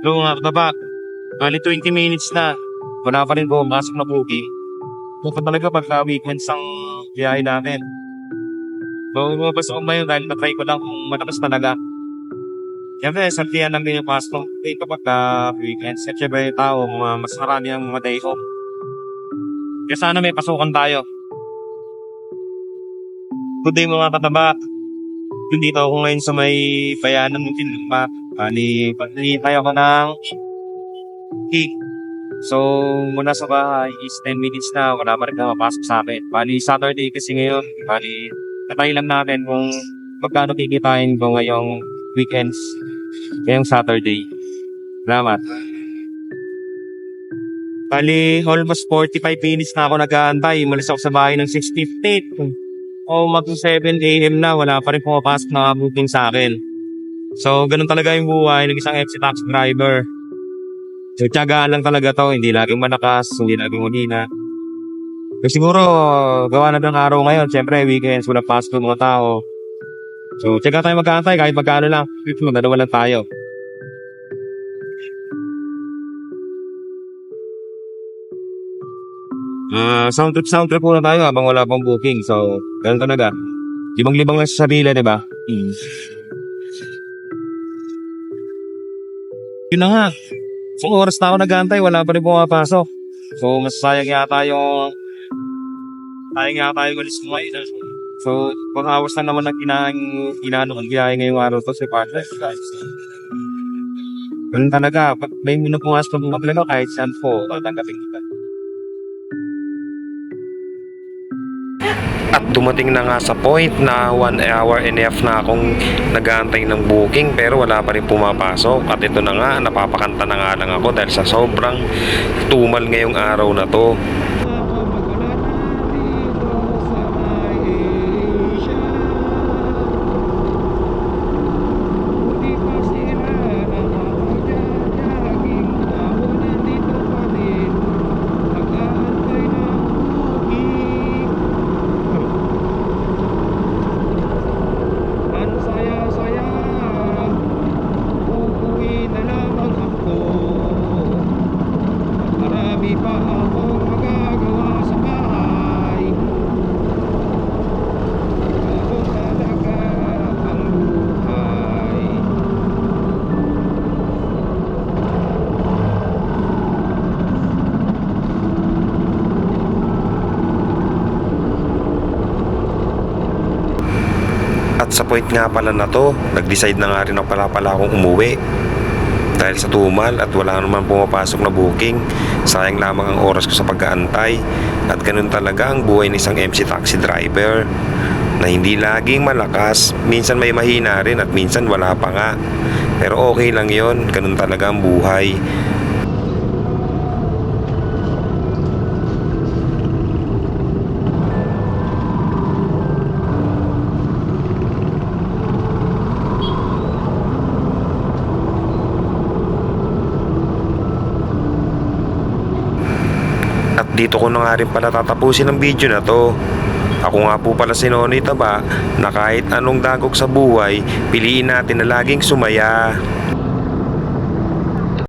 Hello mga kataba, bali 20 minutes na. Wala pa rin pumasok na booking. Ito talaga pagka weekends ang biyahe natin. Bumabas ako ngayon dahil na-try ko lang kung malakas talaga. Siyempre, santiyan lang din yung pasok. Ito pagka weekends. At syempre yung tao, mas marami ang mga day off. Kaya sana may pasukan tayo. Good day mga kataba. Dito ako ngayon sa may bayanan ng Tinlupa. Bali, paglihintay ako ng gig. So, muna sa bahay is 10 minutes na, wala pa rin na mapasok sa akin. Bali, Saturday kasi ngayon. Bali, natry lang natin kung magkano kikitain ko ngayong weekends. Ngayong Saturday. Salamat. Bali, almost 45 minutes na ako nag-aantay. Malis ako sa bahay ng 6:50. O mag-7 AM na, wala pa rin pumapasok na booking sa akin. So, ganun talaga yung buhay ng isang FC taxi driver. So, tiyagaan lang talaga to. Hindi laging malakas, hindi laging unina. So, siguro, gawa na ng araw ngayon. Siyempre, weekends, wala pasok ng mga tao. So, tiyaga tayo mag-aantay kahit magkano lang. Magdadala lang tayo. Sound trip muna tayo habang wala pang booking. So, ganun talaga. Libang-libang lang sa sarili, di ba? Yun na nga. Kung oras na ako nag-aantay, wala pa rin pumapasok. So, mas sayang yata yung alis mo ngayon. So, pang awas na naman ang ang biyahe ngayong araw to si partner. Ganun talaga. Pag may minupungas pa mga plano, kahit saan po, tanggapin kita. At dumating na nga sa point na 1 hour and a half na akong nag-aantay ng booking pero wala pa rin pumapasok. At ito na nga, napapakanta na nga lang ako dahil sa sobrang tumal ngayong araw na to. At sa point nga pala na to, nag-decide na nga rin ako pala akong umuwi. Dahil sa tumal at wala naman pumapasok na booking, sayang lamang ang oras ko sa pag-aantay. At ganun talaga ang buhay ng isang MC taxi driver na hindi laging malakas, minsan may mahina rin at minsan wala pa nga. Pero okay lang yon, ganun talaga ang buhay. At dito ko na nga rin pala tatapusin ang video na to. Ako nga po pala si Nonoy Taba na kahit anong dagok sa buhay, piliin natin na laging sumaya.